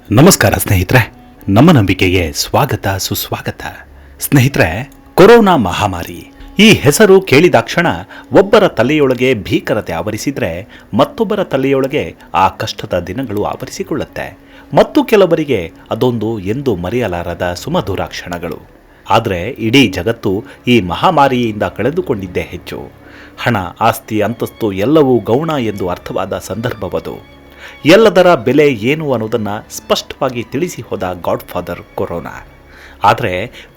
ನಮಸ್ಕಾರ ಸ್ನೇಹಿತರೆ, ನಮ್ಮ ನಂಬಿಕೆಗೆ ಸ್ವಾಗತ ಸುಸ್ವಾಗತ. ಸ್ನೇಹಿತರೆ, ಕೊರೋನಾ ಮಹಾಮಾರಿ ಈ ಹೆಸರು ಕೇಳಿದಾಕ್ಷಣ ಒಬ್ಬರ ತಲೆಯೊಳಗೆ ಭೀಕರತೆ ಆವರಿಸಿದ್ರೆ ಮತ್ತೊಬ್ಬರ ತಲೆಯೊಳಗೆ ಆ ಕಷ್ಟದ ದಿನಗಳು ಆವರಿಸಿಕೊಳ್ಳುತ್ತೆ. ಮತ್ತು ಕೆಲವರಿಗೆ ಅದೊಂದು ಎಂದು ಮರೆಯಲಾರದ ಸುಮಧುರ ಕ್ಷಣಗಳು. ಆದರೆ ಇಡೀ ಜಗತ್ತು ಈ ಮಹಾಮಾರಿಯಿಂದ ಕಳೆದುಕೊಂಡಿದ್ದೇ ಹೆಚ್ಚು. ಹಣ, ಆಸ್ತಿ, ಅಂತಸ್ತು ಎಲ್ಲವೂ ಗೌಣ ಎಂದು ಅರ್ಥವಾದ ಸಂದರ್ಭವದು. ಎಲ್ಲದರ ಬೆಲೆ ಏನು ಅನ್ನೋದನ್ನು ಸ್ಪಷ್ಟವಾಗಿ ತಿಳಿಸಿ ಹೋದ ಗಾಡ್ ಫಾದರ್ ಕೊರೋನಾ. ಆದರೆ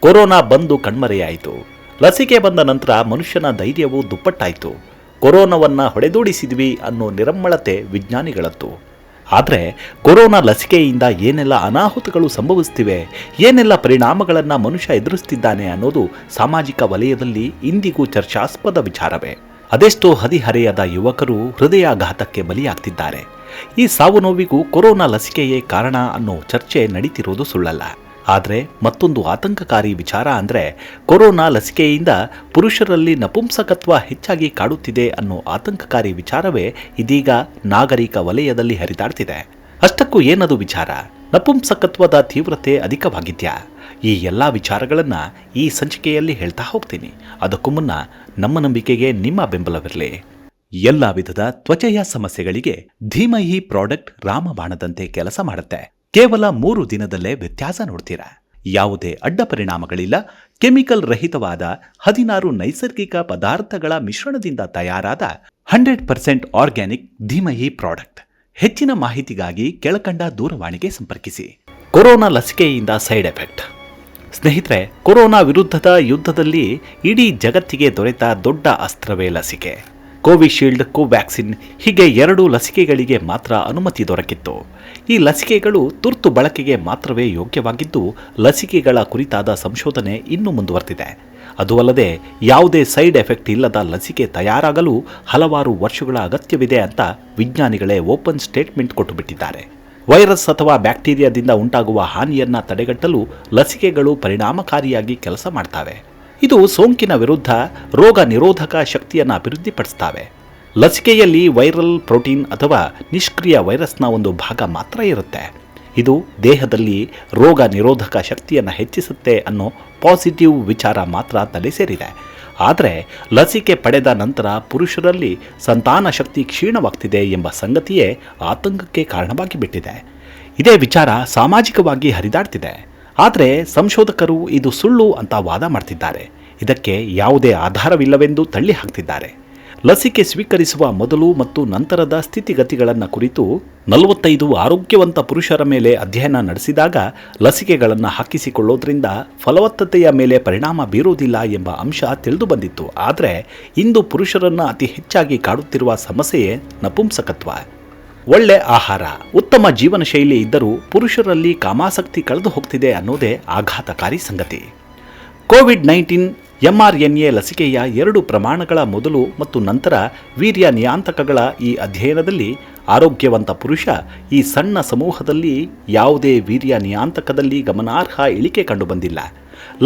ಕೊರೋನಾ ಬಂದು ಕಣ್ಮರೆಯಾಯಿತು. ಲಸಿಕೆ ಬಂದ ನಂತರ ಮನುಷ್ಯನ ಧೈರ್ಯವು ದುಪ್ಪಟ್ಟಾಯಿತು. ಕೊರೋನಾವನ್ನು ಹೊಡೆದೋಡಿಸಿದ್ವಿ ಅನ್ನೋ ನಿರಮ್ಮಳತೆ ವಿಜ್ಞಾನಿಗಳದ್ದು. ಆದರೆ ಕೊರೋನಾ ಲಸಿಕೆಯಿಂದ ಏನೆಲ್ಲ ಅನಾಹುತಗಳು ಸಂಭವಿಸ್ತಿವೆ, ಏನೆಲ್ಲ ಪರಿಣಾಮಗಳನ್ನು ಮನುಷ್ಯ ಎದುರಿಸ್ತಿದ್ದಾನೆ ಅನ್ನೋದು ಸಾಮಾಜಿಕ ವಲಯದಲ್ಲಿ ಇಂದಿಗೂ ಚರ್ಚಾಸ್ಪದ ವಿಚಾರವೇ. ಅದೆಷ್ಟೋ ಹದಿಹರೆಯದ ಯುವಕರು ಹೃದಯಾಘಾತಕ್ಕೆ ಬಲಿಯಾಗ್ತಿದ್ದಾರೆ. ಈ ಸಾವು ನೋವಿಗೂ ಕೊರೋನಾ ಲಸಿಕೆಯೇ ಕಾರಣ ಅನ್ನೋ ಚರ್ಚೆ ನಡೀತಿರೋದು ಸುಳ್ಳಲ್ಲ. ಆದರೆ ಮತ್ತೊಂದು ಆತಂಕಕಾರಿ ವಿಚಾರ ಅಂದರೆ ಕೊರೋನಾ ಲಸಿಕೆಯಿಂದ ಪುರುಷರಲ್ಲಿ ನಪುಂಸಕತ್ವ ಹೆಚ್ಚಾಗಿ ಕಾಡುತ್ತಿದೆ ಅನ್ನೋ ಆತಂಕಕಾರಿ ವಿಚಾರವೇ ಇದೀಗ ನಾಗರಿಕ ವಲಯದಲ್ಲಿ ಹರಿದಾಡ್ತಿದೆ. ಅಷ್ಟಕ್ಕೂ ಏನದು ವಿಚಾರ? ನಪುಂಸಕತ್ವದ ತೀವ್ರತೆ ಅಧಿಕವಾಗಿದ್ಯಾ? ಈ ಎಲ್ಲ ವಿಚಾರಗಳನ್ನು ಈ ಸಂಚಿಕೆಯಲ್ಲಿ ಹೇಳ್ತಾ ಹೋಗ್ತೀನಿ. ಅದಕ್ಕೂ ಮುನ್ನ ನಮ್ಮ ನಂಬಿಕೆಗೆ ನಿಮ್ಮ ಬೆಂಬಲವಿರಲಿ. ಎಲ್ಲ ವಿಧದ ತ್ವಚೆಯ ಸಮಸ್ಯೆಗಳಿಗೆ ಧೀಮಹಿ ಪ್ರಾಡಕ್ಟ್ ರಾಮಬಾಣದಂತೆ ಕೆಲಸ ಮಾಡುತ್ತೆ. ಕೇವಲ 3 ದಿನದಲ್ಲೇ ವ್ಯತ್ಯಾಸ ನೋಡ್ತೀರಾ. ಯಾವುದೇ ಅಡ್ಡ ಪರಿಣಾಮಗಳಿಲ್ಲ. ಕೆಮಿಕಲ್ ರಹಿತವಾದ 16 ನೈಸರ್ಗಿಕ ಪದಾರ್ಥಗಳ ಮಿಶ್ರಣದಿಂದ ತಯಾರಾದ 100% ಆರ್ಗ್ಯಾನಿಕ್ ಧೀಮಹಿ ಪ್ರಾಡಕ್ಟ್. ಹೆಚ್ಚಿನ ಮಾಹಿತಿಗಾಗಿ ಕೆಳಕಂಡ ದೂರವಾಣಿಗೆ ಸಂಪರ್ಕಿಸಿ. ಕೊರೋನಾ ಲಸಿಕೆಯಿಂದ ಸೈಡ್ ಎಫೆಕ್ಟ್. ಸ್ನೇಹಿತರೆ, ಕೊರೋನಾ ವಿರುದ್ಧದ ಯುದ್ಧದಲ್ಲಿ ಇಡೀ ಜಗತ್ತಿಗೆ ದೊರೆತ ದೊಡ್ಡ ಅಸ್ತ್ರವೇ ಲಸಿಕೆ. ಕೋವಿಶೀಲ್ಡ್, ಕೋವ್ಯಾಕ್ಸಿನ್ ಹೀಗೆ 2 ಲಸಿಕೆಗಳಿಗೆ ಮಾತ್ರ ಅನುಮತಿ ದೊರಕಿತ್ತು. ಈ ಲಸಿಕೆಗಳು ತುರ್ತು ಬಳಕೆಗೆ ಮಾತ್ರವೇ ಯೋಗ್ಯವಾಗಿದ್ದು, ಲಸಿಕೆಗಳ ಕುರಿತಾದ ಸಂಶೋಧನೆ ಇನ್ನೂ ಮುಂದುವರೆದಿದೆ. ಅದು ಅಲ್ಲದೆ ಯಾವುದೇ ಸೈಡ್ ಎಫೆಕ್ಟ್ ಇಲ್ಲದ ಲಸಿಕೆ ತಯಾರಾಗಲು ಹಲವಾರು ವರ್ಷಗಳ ಅಗತ್ಯವಿದೆ ಅಂತ ವಿಜ್ಞಾನಿಗಳೇ ಓಪನ್ ಸ್ಟೇಟ್ಮೆಂಟ್ ಕೊಟ್ಟುಬಿಟ್ಟಿದ್ದಾರೆ. ವೈರಸ್ ಅಥವಾ ಬ್ಯಾಕ್ಟೀರಿಯಾದಿಂದ ಉಂಟಾಗುವ ಹಾನಿಯನ್ನು ತಡೆಗಟ್ಟಲು ಲಸಿಕೆಗಳು ಪರಿಣಾಮಕಾರಿಯಾಗಿ ಕೆಲಸ ಮಾಡ್ತವೆ. ಇದು ಸೋಂಕಿನ ವಿರುದ್ಧ ರೋಗ ನಿರೋಧಕ ಶಕ್ತಿಯನ್ನು ಅಭಿವೃದ್ಧಿಪಡಿಸ್ತವೆ. ಲಸಿಕೆಯಲ್ಲಿ ವೈರಲ್ ಪ್ರೋಟೀನ್ ಅಥವಾ ನಿಷ್ಕ್ರಿಯ ವೈರಸ್ನ ಒಂದು ಭಾಗ ಮಾತ್ರ ಇರುತ್ತೆ. ಇದು ದೇಹದಲ್ಲಿ ರೋಗ ನಿರೋಧಕ ಶಕ್ತಿಯನ್ನು ಹೆಚ್ಚಿಸುತ್ತೆ ಅನ್ನೋ ಪಾಸಿಟಿವ್ ವಿಚಾರ ಮಾತ್ರ ತಲೆ ಸೇರಿದೆ. ಆದರೆ ಲಸಿಕೆ ಪಡೆದ ನಂತರ ಪುರುಷರಲ್ಲಿ ಸಂತಾನ ಶಕ್ತಿ ಕ್ಷೀಣವಾಗ್ತಿದೆ ಎಂಬ ಸಂಗತಿಯೇ ಆತಂಕಕ್ಕೆ ಕಾರಣವಾಗಿ ಬಿಟ್ಟಿದೆ. ಇದೇ ವಿಚಾರ ಸಾಮಾಜಿಕವಾಗಿ ಹರಿದಾಡ್ತಿದೆ. ಆದರೆ ಸಂಶೋಧಕರು ಇದು ಸುಳ್ಳು ಅಂತ ವಾದ ಮಾಡ್ತಿದ್ದಾರೆ. ಇದಕ್ಕೆ ಯಾವುದೇ ಆಧಾರವಿಲ್ಲವೆಂದು ತಳ್ಳಿ ಹಾಕ್ತಿದ್ದಾರೆ. ಲಸಿಕೆ ಸ್ವೀಕರಿಸುವ ಮೊದಲು ಮತ್ತು ನಂತರದ ಸ್ಥಿತಿಗತಿಗಳನ್ನು ಕುರಿತು 45 ಆರೋಗ್ಯವಂತ ಪುರುಷರ ಮೇಲೆ ಅಧ್ಯಯನ ನಡೆಸಿದಾಗ ಲಸಿಕೆಗಳನ್ನು ಹಾಕಿಸಿಕೊಳ್ಳೋದ್ರಿಂದ ಫಲವತ್ತತೆಯ ಮೇಲೆ ಪರಿಣಾಮ ಬೀರುವುದಿಲ್ಲ ಎಂಬ ಅಂಶ ತಿಳಿದು ಬಂದಿತ್ತು. ಆದರೆ ಇಂದು ಪುರುಷರನ್ನು ಅತಿ ಹೆಚ್ಚಾಗಿ ಕಾಡುತ್ತಿರುವ ಸಮಸ್ಯೆಯೇ ನಪುಂಸಕತ್ವ. ಒಳ್ಳೆ ಆಹಾರ, ಉತ್ತಮ ಜೀವನ ಶೈಲಿ ಇದ್ದರೂ ಪುರುಷರಲ್ಲಿ ಕಾಮಾಸಕ್ತಿ ಕಳೆದು ಹೋಗ್ತಿದೆ ಅನ್ನೋದೇ ಆಘಾತಕಾರಿ ಸಂಗತಿ. ಕೋವಿಡ್-19 mRNA ಲಸಿಕೆಯ 2 ಪ್ರಮಾಣಗಳ ಮೊದಲು ಮತ್ತು ನಂತರ ವೀರ್ಯ ನಿಯಾಂತಕಗಳ ಈ ಅಧ್ಯಯನದಲ್ಲಿ ಆರೋಗ್ಯವಂತ ಪುರುಷ ಈ ಸಣ್ಣ ಸಮೂಹದಲ್ಲಿ ಯಾವುದೇ ವೀರ್ಯ ನಿಯಾಂತಕದಲ್ಲಿ ಗಮನಾರ್ಹ ಇಳಿಕೆ ಕಂಡುಬಂದಿಲ್ಲ.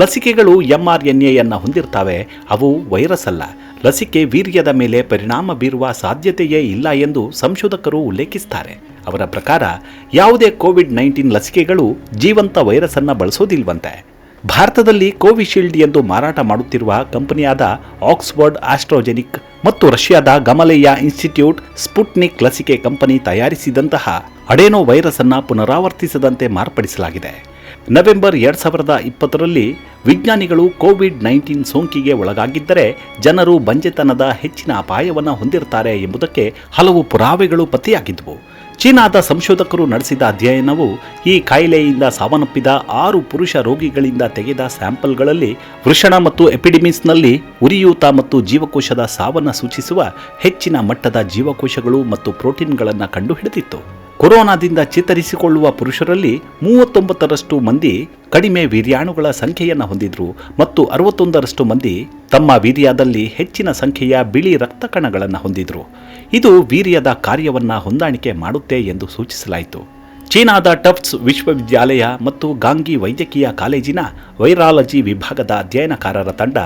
ಲಸಿಕೆಗಳು mRNAಯನ್ನು ಹೊಂದಿರ್ತವೆ. ಅವು ವೈರಸ್ ಅಲ್ಲ. ಲಸಿಕೆ ವೀರ್ಯದ ಮೇಲೆ ಪರಿಣಾಮ ಬೀರುವ ಸಾಧ್ಯತೆಯೇ ಇಲ್ಲ ಎಂದು ಸಂಶೋಧಕರು ಉಲ್ಲೇಖಿಸುತ್ತಾರೆ. ಅವರ ಪ್ರಕಾರ ಯಾವುದೇ ಕೋವಿಡ್-19 ಲಸಿಕೆಗಳು ಜೀವಂತ ವೈರಸ್ ಅನ್ನು ಬಳಸೋದಿಲ್ವಂತೆ. ಭಾರತದಲ್ಲಿ ಕೋವಿಶೀಲ್ಡ್ ಎಂದು ಮಾರಾಟ ಮಾಡುತ್ತಿರುವ ಕಂಪನಿಯಾದ ಆಕ್ಸ್ಫರ್ಡ್ ಆಸ್ಟ್ರಾಜೆನಿಕ್ ಮತ್ತು ರಷ್ಯಾದ ಗಮಲೆಯಾ ಇನ್ಸ್ಟಿಟ್ಯೂಟ್ ಸ್ಪುಟ್ನಿಕ್ ಲಸಿಕೆ ಕಂಪನಿ ತಯಾರಿಸಿದಂತಹ ಅಡೆನೋ ವೈರಸ್ ಅನ್ನು ಪುನರಾವರ್ತಿಸದಂತೆ ಮಾರ್ಪಡಿಸಲಾಗಿದೆ. ನವೆಂಬರ್ 2020ರಲ್ಲಿ ವಿಜ್ಞಾನಿಗಳು ಕೋವಿಡ್-19 ಸೋಂಕಿಗೆ ಒಳಗಾಗಿದ್ದರೆ ಜನರು ಬಂಜೆತನದ ಹೆಚ್ಚಿನ ಅಪಾಯವನ್ನು ಹೊಂದಿರುತ್ತಾರೆ ಎಂಬುದಕ್ಕೆ ಹಲವು ಪುರಾವೆಗಳು ಪತ್ತೆಯಾಗಿದ್ದವು. ಚೀನಾದ ಸಂಶೋಧಕರು ನಡೆಸಿದ ಅಧ್ಯಯನವು ಈ ಕಾಯಿಲೆಯಿಂದ ಸಾವನ್ನಪ್ಪಿದ 6 ಪುರುಷ ರೋಗಿಗಳಿಂದ ತೆಗೆದ ಸ್ಯಾಂಪಲ್ಗಳಲ್ಲಿ ವೃಷಣ ಮತ್ತು ಎಪಿಡಿಮಿಸ್ನಲ್ಲಿ ಉರಿಯೂತ ಮತ್ತು ಜೀವಕೋಶದ ಸಾವನ್ನು ಸೂಚಿಸುವ ಹೆಚ್ಚಿನ ಮಟ್ಟದ ಜೀವಕೋಶಗಳು ಮತ್ತು ಪ್ರೋಟೀನ್ಗಳನ್ನು ಕಂಡುಹಿಡಿದಿತ್ತು. ಕೊರೋನಾದಿಂದ ಚೇತರಿಸಿಕೊಳ್ಳುವ ಪುರುಷರಲ್ಲಿ 39% ಮಂದಿ ಕಡಿಮೆ ವೀರ್ಯಾಣುಗಳ ಸಂಖ್ಯೆಯನ್ನು ಹೊಂದಿದ್ರು ಮತ್ತು 61% ಮಂದಿ ತಮ್ಮ ವೀರ್ಯದಲ್ಲಿ ಹೆಚ್ಚಿನ ಸಂಖ್ಯೆಯ ಬಿಳಿ ರಕ್ತ ಕಣಗಳನ್ನು ಹೊಂದಿದ್ರು. ಇದು ವೀರ್ಯದ ಕಾರ್ಯವನ್ನು ಹೊಂದಾಣಿಕೆ ಮಾಡುತ್ತೆ ಎಂದು ಸೂಚಿಸಲಾಯಿತು. ಚೀನಾದ ಟಫ್ಟ್ಸ್ ವಿಶ್ವವಿದ್ಯಾಲಯ ಮತ್ತು ಗಾಂಗಿ ವೈದ್ಯಕೀಯ ಕಾಲೇಜಿನ ವೈರಾಲಜಿ ವಿಭಾಗದ ಅಧ್ಯಯನಕಾರರ ತಂಡ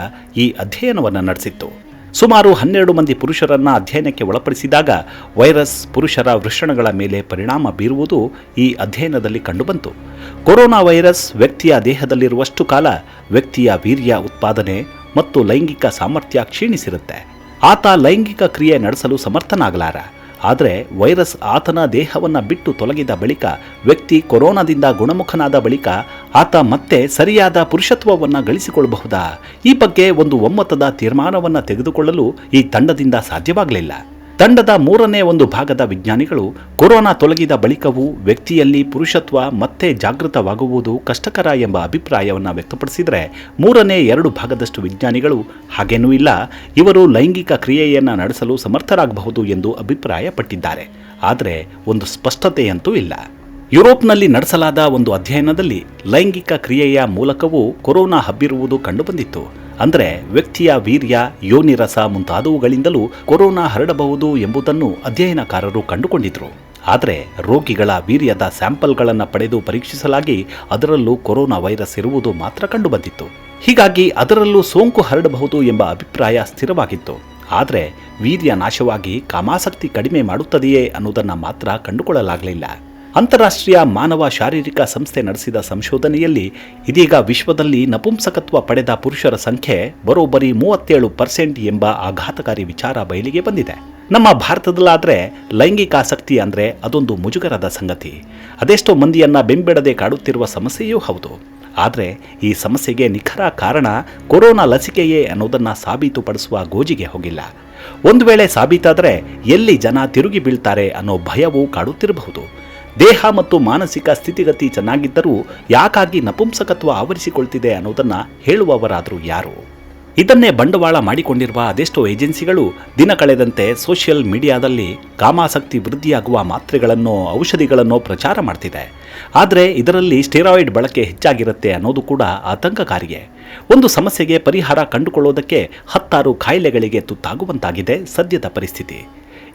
ಈ ಅಧ್ಯಯನವನ್ನು ನಡೆಸಿತ್ತು. ಸುಮಾರು 12 ಮಂದಿ ಪುರುಷರನ್ನ ಅಧ್ಯಯನಕ್ಕೆ ಒಳಪಡಿಸಿದಾಗ ವೈರಸ್ ಪುರುಷರ ವೃಷಣಗಳ ಮೇಲೆ ಪರಿಣಾಮ ಬೀರುವುದು ಈ ಅಧ್ಯಯನದಲ್ಲಿ ಕಂಡುಬಂತು. ಕೊರೋನಾ ವೈರಸ್ ವ್ಯಕ್ತಿಯ ದೇಹದಲ್ಲಿರುವಷ್ಟು ಕಾಲ ವ್ಯಕ್ತಿಯ ವೀರ್ಯ ಉತ್ಪಾದನೆ ಮತ್ತು ಲೈಂಗಿಕ ಸಾಮರ್ಥ್ಯ ಕ್ಷೀಣಿಸಿರುತ್ತೆ. ಆತ ಲೈಂಗಿಕ ಕ್ರಿಯೆ ನಡೆಸಲು ಸಮರ್ಥನಾಗಲಾರ. ಆದರೆ ವೈರಸ್ ಆತನ ದೇಹವನ್ನು ಬಿಟ್ಟು ತೊಲಗಿದ ಬಳಿಕ, ವ್ಯಕ್ತಿ ಕೊರೋನಾದಿಂದ ಗುಣಮುಖನಾದ ಬಳಿಕ ಆತ ಮತ್ತೆ ಸರಿಯಾದ ಪುರುಷತ್ವವನ್ನು ಗಳಿಸಿಕೊಳ್ಳಬಹುದಾ? ಈ ಬಗ್ಗೆ ಒಂದು ಒಮ್ಮತದ ತೀರ್ಮಾನವನ್ನು ತೆಗೆದುಕೊಳ್ಳಲು ಈ ತಂಡದಿಂದ ಸಾಧ್ಯವಾಗಲಿಲ್ಲ. ತಂಡದ 1/3 ಭಾಗದ ವಿಜ್ಞಾನಿಗಳು ಕೊರೋನಾ ತೊಲಗಿದ ಬಳಿಕವೂ ವ್ಯಕ್ತಿಯಲ್ಲಿ ಪುರುಷತ್ವ ಮತ್ತೆ ಜಾಗೃತವಾಗುವುದು ಕಷ್ಟಕರ ಎಂಬ ಅಭಿಪ್ರಾಯವನ್ನು ವ್ಯಕ್ತಪಡಿಸಿದರೆ, 2/3 ಭಾಗದಷ್ಟು ವಿಜ್ಞಾನಿಗಳು ಹಾಗೇನೂ ಇಲ್ಲ, ಇವರು ಲೈಂಗಿಕ ಕ್ರಿಯೆಯನ್ನು ನಡೆಸಲು ಸಮರ್ಥರಾಗಬಹುದು ಎಂದು ಅಭಿಪ್ರಾಯಪಟ್ಟಿದ್ದಾರೆ. ಆದರೆ ಒಂದು ಸ್ಪಷ್ಟತೆಯಂತೂ ಇಲ್ಲ. ಯುರೋಪ್ನಲ್ಲಿ ನಡೆಸಲಾದ ಒಂದು ಅಧ್ಯಯನದಲ್ಲಿ ಲೈಂಗಿಕ ಕ್ರಿಯೆಯ ಮೂಲಕವೂ ಕೊರೋನಾ ಹಬ್ಬಿರುವುದು ಕಂಡುಬಂದಿತ್ತು. ಅಂದರೆ ವ್ಯಕ್ತಿಯ ವೀರ್ಯ, ಯೋನಿರಸ ಮುಂತಾದವುಗಳಿಂದಲೂ ಕೊರೋನಾ ಹರಡಬಹುದು ಎಂಬುದನ್ನು ಅಧ್ಯಯನಕಾರರು ಕಂಡುಕೊಂಡಿದ್ರು. ಆದರೆ ರೋಗಿಗಳ ವೀರ್ಯದ ಸ್ಯಾಂಪಲ್ಗಳನ್ನು ಪಡೆದು ಪರೀಕ್ಷಿಸಲಾಗಿ ಅದರಲ್ಲೂ ಕೊರೋನಾ ವೈರಸ್ ಇರುವುದು ಮಾತ್ರ ಕಂಡುಬಂದಿತ್ತು. ಹೀಗಾಗಿ ಅದರಲ್ಲೂ ಸೋಂಕು ಹರಡಬಹುದು ಎಂಬ ಅಭಿಪ್ರಾಯ ಸ್ಥಿರವಾಗಿತ್ತು. ಆದರೆ ವೀರ್ಯ ನಾಶವಾಗಿ ಕಾಮಾಸಕ್ತಿ ಕಡಿಮೆ ಮಾಡುತ್ತದೆಯೇ ಅನ್ನೋದನ್ನು ಮಾತ್ರ ಕಂಡುಕೊಳ್ಳಲಾಗಲಿಲ್ಲ. ಅಂತಾರಾಷ್ಟ್ರೀಯ ಮಾನವ ಶಾರೀರಿಕ ಸಂಸ್ಥೆ ನಡೆಸಿದ ಸಂಶೋಧನೆಯಲ್ಲಿ ಇದೀಗ ವಿಶ್ವದಲ್ಲಿ ನಪುಂಸಕತ್ವ ಪಡೆದ ಪುರುಷರ ಸಂಖ್ಯೆ ಬರೋಬ್ಬರಿ 37% ಎಂಬ ಆಘಾತಕಾರಿ ವಿಚಾರ ಬಯಲಿಗೆ ಬಂದಿದೆ. ನಮ್ಮ ಭಾರತದಲ್ಲಾದರೆ ಲೈಂಗಿಕಾಸಕ್ತಿ ಅಂದರೆ ಅದೊಂದು ಮುಜುಗರದ ಸಂಗತಿ. ಅದೆಷ್ಟೋ ಮಂದಿಯನ್ನ ಬೆಂಬಿಡದೆ ಕಾಡುತ್ತಿರುವ ಸಮಸ್ಯೆಯೂ ಹೌದು. ಆದರೆ ಈ ಸಮಸ್ಯೆಗೆ ನಿಖರ ಕಾರಣ ಕೊರೋನಾ ಲಸಿಕೆಯೇ ಅನ್ನೋದನ್ನು ಸಾಬೀತುಪಡಿಸುವ ಗೋಜಿಗೆ ಹೋಗಿಲ್ಲ. ಒಂದು ವೇಳೆ ಸಾಬೀತಾದರೆ ಎಲ್ಲಿ ಜನ ತಿರುಗಿ ಬೀಳ್ತಾರೆ ಅನ್ನೋ ಭಯವೂ ಕಾಡುತ್ತಿರಬಹುದು. ದೇಹ ಮತ್ತು ಮಾನಸಿಕ ಸ್ಥಿತಿಗತಿ ಚೆನ್ನಾಗಿದ್ದರೂ ಯಾಕಾಗಿ ನಪುಂಸಕತ್ವ ಆವರಿಸಿಕೊಳ್ತಿದೆ ಅನ್ನೋದನ್ನು ಹೇಳುವವರಾದರೂ ಯಾರು? ಇದನ್ನೇ ಬಂಡವಾಳ ಮಾಡಿಕೊಂಡಿರುವ ಅದೆಷ್ಟೋ ಏಜೆನ್ಸಿಗಳು ದಿನ ಕಳೆದಂತೆ ಸೋಷಿಯಲ್ ಮೀಡಿಯಾದಲ್ಲಿ ಕಾಮಾಸಕ್ತಿ ವೃದ್ಧಿಯಾಗುವ ಮಾತ್ರೆಗಳನ್ನೋ ಔಷಧಿಗಳನ್ನೋ ಪ್ರಚಾರ ಮಾಡ್ತಿದೆ. ಆದರೆ ಇದರಲ್ಲಿ ಸ್ಟೆರಾಯ್ಡ್ ಬಳಕೆ ಹೆಚ್ಚಾಗಿರುತ್ತೆ ಅನ್ನೋದು ಕೂಡ ಆತಂಕಕಾರಿಯೇ. ಒಂದು ಸಮಸ್ಯೆಗೆ ಪರಿಹಾರ ಕಂಡುಕೊಳ್ಳೋದಕ್ಕೆ 10 ಕಾಯಿಲೆಗಳಿಗೆ ತುತ್ತಾಗುವಂತಾಗಿದೆ ಸದ್ಯದ ಪರಿಸ್ಥಿತಿ.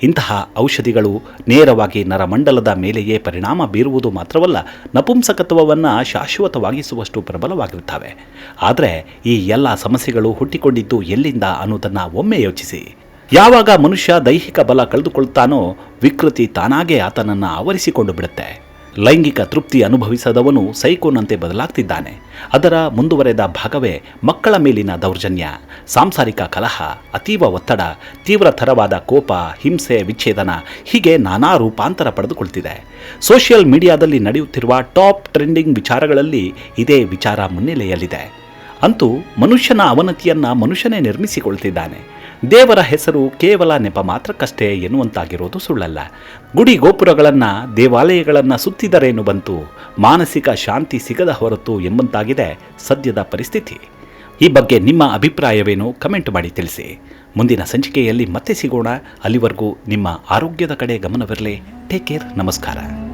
ಇಂತಹ ಔಷಧಿಗಳು ನೇರವಾಗಿ ನರಮಂಡಲದ ಮೇಲೆಯೇ ಪರಿಣಾಮ ಬೀರುವುದು ಮಾತ್ರವಲ್ಲ, ನಪುಂಸಕತ್ವವನ್ನು ಶಾಶ್ವತವಾಗಿಸುವಷ್ಟು ಪ್ರಬಲವಾಗಿರುತ್ತವೆ. ಆದರೆ ಈ ಎಲ್ಲ ಸಮಸ್ಯೆಗಳು ಹುಟ್ಟಿಕೊಂಡಿದ್ದು ಎಲ್ಲಿಂದ ಅನ್ನೋದನ್ನು ಒಮ್ಮೆ ಯೋಚಿಸಿ. ಯಾವಾಗ ಮನುಷ್ಯ ದೈಹಿಕ ಬಲ ಕಳೆದುಕೊಳ್ಳುತ್ತಾನೋ ವಿಕೃತಿ ತಾನಾಗೇ ಆತನನ್ನು ಆವರಿಸಿಕೊಂಡು ಬಿಡುತ್ತೆ. ಲೈಂಗಿಕ ತೃಪ್ತಿ ಅನುಭವಿಸದವನು ಸೈಕೋನಂತೆ ಬದಲಾಗ್ತಿದ್ದಾನೆ. ಅದರ ಮುಂದುವರೆದ ಭಾಗವೇ ಮಕ್ಕಳ ಮೇಲಿನ ದೌರ್ಜನ್ಯ, ಸಾಂಸಾರಿಕ ಕಲಹ, ಅತೀವ ಒತ್ತಡ, ತೀವ್ರತರವಾದ ಕೋಪ, ಹಿಂಸೆ, ವಿಚ್ಛೇದನ, ಹೀಗೆ ನಾನಾ ರೂಪಾಂತರ ಪಡೆದುಕೊಳ್ತಿದೆ. ಸೋಷಿಯಲ್ ಮೀಡಿಯಾದಲ್ಲಿ ನಡೆಯುತ್ತಿರುವ ಟಾಪ್ ಟ್ರೆಂಡಿಂಗ್ ವಿಚಾರಗಳಲ್ಲಿ ಇದೇ ವಿಚಾರ ಮುನ್ನೆಲೆಯಲ್ಲಿದೆ. ಅಂತೂ ಮನುಷ್ಯನ ಅವನತಿಯನ್ನು ಮನುಷ್ಯನೇ ನಿರ್ಮಿಸಿಕೊಳ್ತಿದ್ದಾನೆ. ದೇವರ ಹೆಸರು ಕೇವಲ ನೆಪ ಮಾತ್ರಕ್ಕಷ್ಟೇ ಎನ್ನುವಂತಾಗಿರೋದು ಸುಳ್ಳಲ್ಲ. ಗುಡಿ ಗೋಪುರಗಳನ್ನು, ದೇವಾಲಯಗಳನ್ನು ಸುತ್ತಿದರೇನು ಬಂತು, ಮಾನಸಿಕ ಶಾಂತಿ ಸಿಗದ ಹೊರತು ಎಂಬಂತಾಗಿದೆ ಸದ್ಯದ ಪರಿಸ್ಥಿತಿ. ಈ ಬಗ್ಗೆ ನಿಮ್ಮ ಅಭಿಪ್ರಾಯವೇನು? ಕಮೆಂಟ್ ಮಾಡಿ ತಿಳಿಸಿ. ಮುಂದಿನ ಸಂಚಿಕೆಯಲ್ಲಿ ಮತ್ತೆ ಸಿಗೋಣ. ಅಲ್ಲಿವರೆಗೂ ನಿಮ್ಮ ಆರೋಗ್ಯದ ಕಡೆ ಗಮನವಿರಲಿ. Take care. ನಮಸ್ಕಾರ.